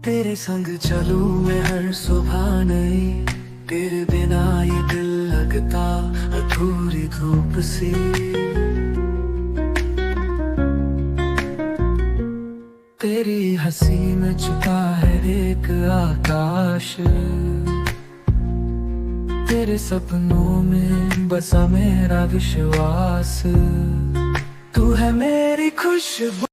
तेरे संग चलूं मैं हर सुबह नई, तेरे बिना ये दिल लगता अधूरी धूप सी। तेरी हंसी में छुपा है एक आकाश, तेरे सपनों में बसा मेरा विश्वास। तू है मेरी खुशबू।